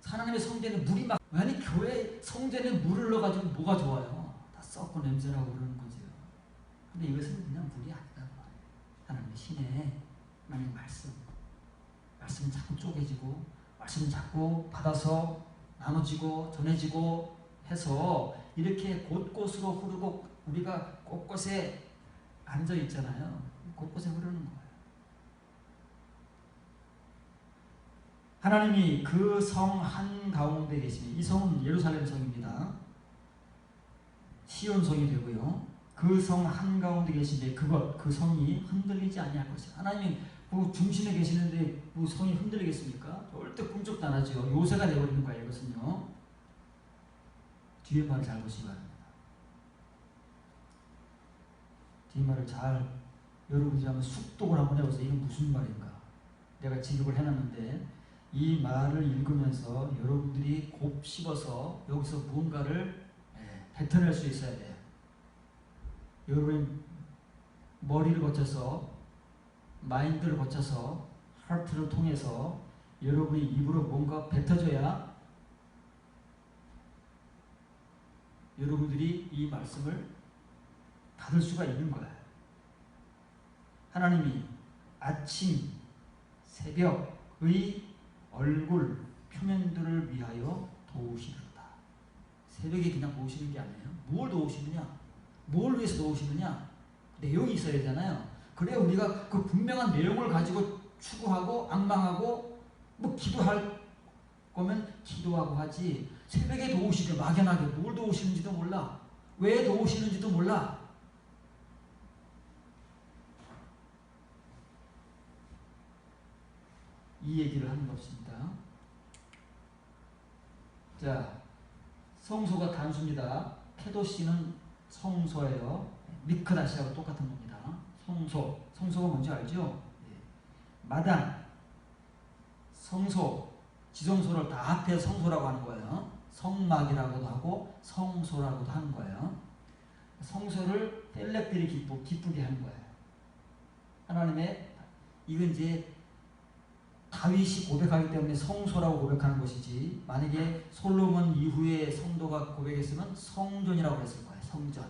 하나님의 성전에 물이 막, 아니 교회 성전에 물을 넣어가지고 뭐가 좋아요? 다 썩고 냄새나고 그러는 거죠. 근데 이것은 그냥 물이 아니다. 하나님의 신에 하나님의 말씀은 자꾸 쪼개지고 말씀은 자꾸 받아서 나눠지고 전해지고 해서 이렇게 곳곳으로 흐르고 우리가 곳곳에 앉아 있잖아요. 곳곳에 흐르는 거예요. 하나님이 그 성 한가운데 계시니, 이 성은 예루살렘 성입니다. 시온 성이 되고요. 그 성 한가운데 계시되 그 성이 흔들리지 아니할 것이다. 하나님이 그 중심에 계시는데 그 성이 흔들리겠습니까? 절대 꿈쩍도 안 하죠. 요새가 되어버리는 거예요. 이것은요. 뒤에 말을 잘 보시기 바랍니다. 뒤에 말을 잘, 여러분이 한번 숙독을 한번 해보세요. 이건 무슨 말인가? 내가 지급을 해놨는데 이 말을 읽으면서 여러분들이 곱씹어서 여기서 무언가를 뱉어낼 수 있어야 돼요. 여러분이 머리를 거쳐서, 마인드를 거쳐서, 하트를 통해서 여러분이 입으로 뭔가 뱉어줘야 여러분들이 이 말씀을 받을 수가 있는 거예요. 하나님이 아침, 새벽의 얼굴, 표면들을 위하여 도우시리로다. 새벽에 그냥 도우시는 게 아니에요. 뭘 도우시느냐? 뭘 위해서 도우시느냐? 내용이 있어야 되잖아요. 그래야 우리가 그 분명한 내용을 가지고 추구하고 앙망하고 뭐 기도할 거면 기도하고 하지, 새벽에 도우시죠. 막연하게 뭘 도우시는지도 몰라. 왜 도우시는지도 몰라. 이 얘기를 하는 것입니다. 자, 성소가 단수입니다. 케도시는 성소예요. 미크다시하고 똑같은 겁니다. 성소가 뭔지 알죠? 마당, 성소, 지성소를 다 합해서 성소라고 하는 거예요. 성막이라고도 하고 성소라고도 하는 거예요. 성소를 펠렉들이 기쁘게 하는 거예요. 하나님의, 이건 이제 다윗이 고백하기 때문에 성소라고 고백하는 것이지, 만약에 솔로몬 이후에 성도가 고백했으면 성전이라고 했을 거예요. 성전.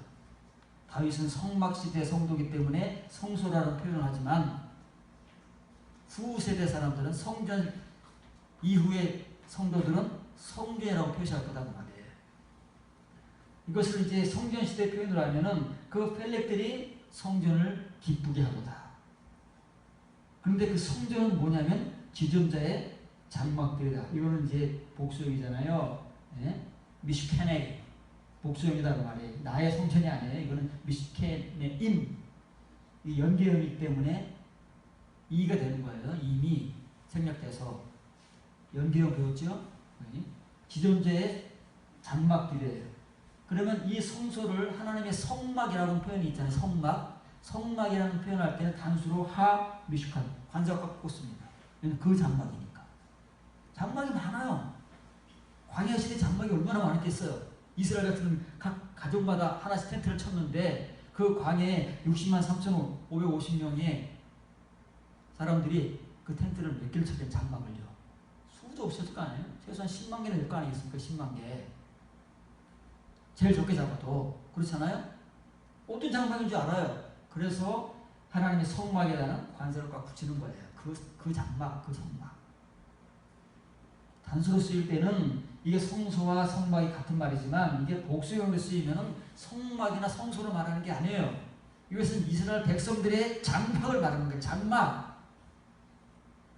다윗은 성막시대 성도이기 때문에 성소라는 표현을 하지만 후세대 사람들은 성전 이후의 성도들은 성전이라고 표시할 거다고 말이에요. 이것을 이제 성전시대 표현을 하면은 그 펠렉들이 성전을 기쁘게 하도다. 그런데 그 성전은 뭐냐면 지존자의 장막들이다. 이거는 이제 복수형이잖아요. 예? 미슈케네 복수형이다 그 말이에요. 나의 성전이 아니에요. 이거는 미슈케네임, 이 연계형이기 때문에 이가 되는 거예요. 임이 생략돼서 연계형 배웠죠? 예? 지존자의 장막들이에요. 그러면 이 성소를 하나님의 성막이라는 표현이 있잖아요. 성막이라는 표현할 때는 단수로 하 미슈칸 관자가 꽂습니다. 그 장막이니까. 장막이 많아요. 광야 시대 장막이 얼마나 많았겠어요. 이스라엘 같은 각 가족마다 하나씩 텐트를 쳤는데 그 광야에 60만 3,550명의 사람들이 그 텐트를 몇 개를 쳤던 장막을요. 수도 없었을 거 아니에요? 최소한 10만 개는 될 거 아니겠습니까? 10만 개. 제일 적게 잡아도. 그렇잖아요? 어떤 장막인 줄 알아요. 그래서 하나님의 성막이라는 관절을 꽉 붙이는 거예요. 그 장막, 그 성막. 단수로 쓰일 때는 이게 성소와 성막이 같은 말이지만 이게 복수형으로 쓰이면 성막이나 성소를 말하는 게 아니에요. 이것은 이스라엘 백성들의 장막을 말하는 거예요. 장막.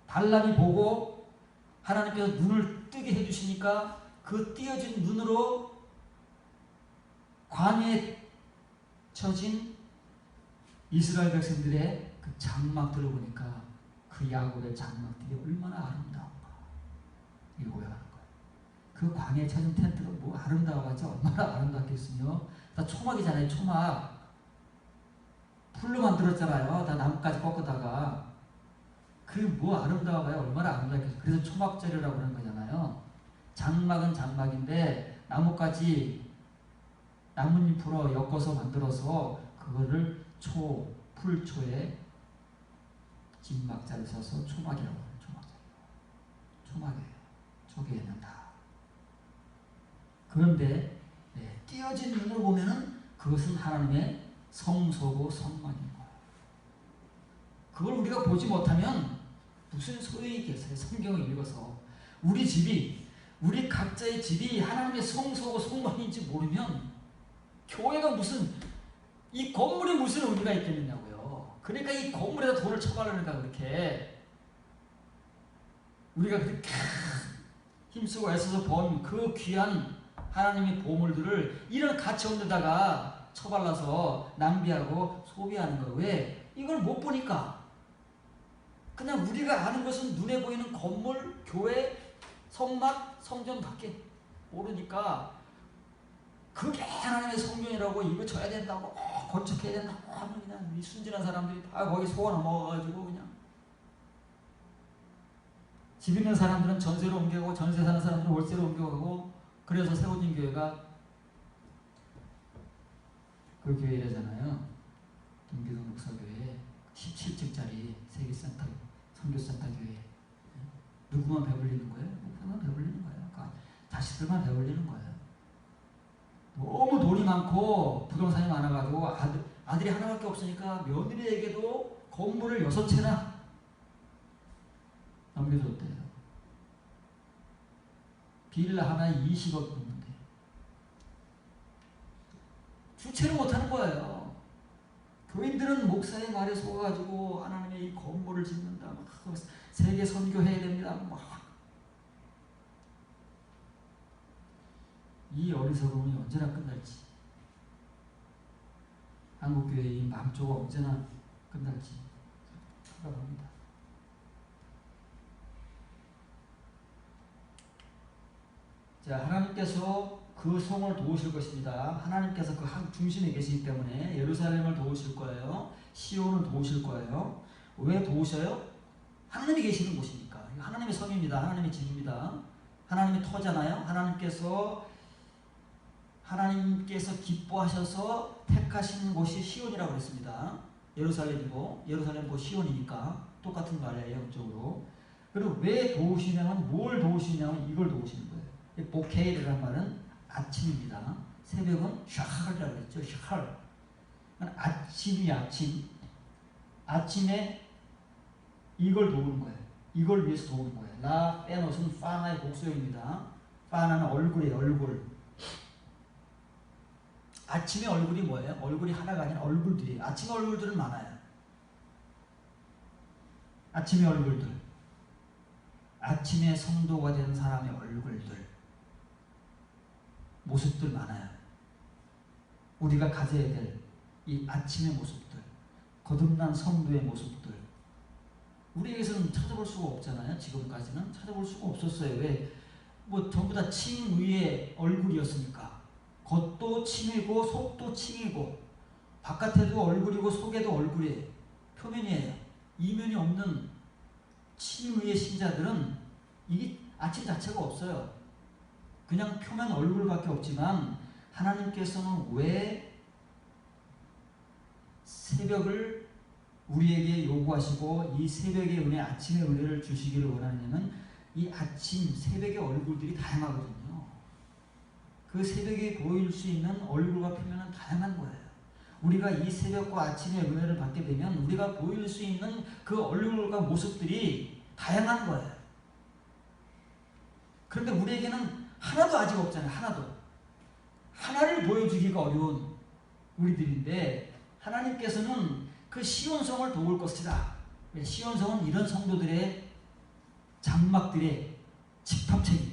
발람이 보고 하나님께서 눈을 뜨게 해주시니까 그 띄어진 눈으로 광야에 처진 이스라엘 백성들의 그 장막들을 보니까 그 야곱의 장막들이 얼마나 아름다운가. 이걸 고백하는 거예요. 그 광야에 처진 텐트가 뭐 아름다워가지고 얼마나 아름답겠으며 다 초막이잖아요. 초막. 풀로 만들었잖아요. 다 나뭇가지 꺾다가 그 뭐 아름다워봐야 얼마나 아름답겠어요. 그래서 초막재료라고 그러는 거잖아요. 장막은 장막인데 나뭇가지 나뭇잎으로 엮어서 만들어서 그거를 풀초에 진막자를 써서 초막이라고 해요. 초막이에요. 조개에는 다. 그런데 띄어진 눈으로 보면은 그것은 하나님의 성소고 성막인 거예요. 그걸 우리가 보지 못하면 무슨 소용이 있겠어요? 성경을 읽어서 우리 각자의 집이 하나님의 성소고 성막인지 모르면 교회가 무슨 이 건물에 무슨 의미가 있겠느냐고요. 그러니까 이 건물에다 돈을 쳐바르니까 그렇게 우리가 그렇게 힘쓰고 애써서 번 그 귀한 하나님의 보물들을 이런 가치 없는 데다가 처발라서 낭비하고 소비하는 거예요. 왜? 이걸 못 보니까. 그냥 우리가 아는 것은 눈에 보이는 건물, 교회, 성막, 성전밖에 모르니까 그게 하나님의 성전이라고 이거 줘야 된다고 건축해야 된다고 하면 그냥 이 순진한 사람들이 다 거기 속아 넘어가가지고 그냥 집 있는 사람들은 전세로 옮겨가고 전세 사는 사람들은 월세로 옮겨가고 그래서 세워진 교회가 그 교회라잖아요. 동기동 목사교회 17층짜리 세계센터 선교센터 교회. 누구만 배불리는 거예요? 목사만 배불리는 거예요. 그러니까 자식들만 배불리는 거예요. 너무 돈이 많고 부동산이 많아가지고 아들이 하나밖에 없으니까 며느리에게도 건물을 6채나 넘겨줬대요. 빌라 하나에 20억 넘는데 주체를 못하는 거예요. 교인들은 목사의 말에 속아가지고 하나님의 이 건물을 짓는다, 막 세계 선교해야 됩니다, 막 이 어리석음이 언제나 끝날지, 한국교회의 이 망조가 언제나 끝날지 생각합니다. 자, 하나님께서 그 성을 도우실 것입니다. 하나님께서 그 중심에 계시기 때문에 예루살렘을 도우실 거예요. 시온을 도우실 거예요. 왜 도우셔요? 하나님이 계시는 곳이니까. 하나님의 성입니다. 하나님의 집입니다. 하나님의 터잖아요. 하나님께서 기뻐하셔서 택하신 곳이 시온이라고 그랬습니다. 예루살렘이고 예루살렘이고 시온이니까 똑같은 말이에요. 영적으로. 그리고 왜 도우시냐면 뭘 도우시냐면 이걸 도우시는 거예요. 보케이라는 말은 아침입니다. 새벽은 샤할이라고 했죠. 샤할. 아침이 아침. 아침에 이걸 도우는 거예요. 이걸 위해서 도우는 거예요. 라 빼놓은 파나의 복수형입니다. 파나는 얼굴이에요. 얼굴. 아침의 얼굴이 뭐예요? 얼굴이 하나가 아니라 얼굴들이에요. 아침의 얼굴들은 많아요. 아침의 얼굴들. 아침에 성도가 되는 사람의 얼굴들. 모습들 많아요. 우리가 가져야 될 이 아침의 모습들, 거듭난 성도의 모습들, 우리에게서는 찾아볼 수가 없잖아요. 지금까지는 찾아볼 수가 없었어요. 왜? 뭐 전부 다 칭 위의 얼굴이었으니까. 겉도 칭이고 속도 칭이고 바깥에도 얼굴이고 속에도 얼굴이에요. 표면이에요. 이면이 없는 칭 위의 신자들은 이게 아침 자체가 없어요. 그냥 표면 얼굴밖에 없지만 하나님께서는 왜 새벽을 우리에게 요구하시고 이 새벽의 은혜, 아침의 은혜를 주시기를 원하냐면 이 아침, 새벽의 얼굴들이 다양하거든요. 그 새벽에 보일 수 있는 얼굴과 표면은 다양한 거예요. 우리가 이 새벽과 아침의 은혜를 받게 되면 우리가 보일 수 있는 그 얼굴과 모습들이 다양한 거예요. 그런데 우리에게는 하나도 아직 없잖아요. 하나를 보여주기가 어려운 우리들인데 하나님께서는 그 시온성을 도울 것이다. 시온성은 이런 성도들의 장막들의 집합체입니다.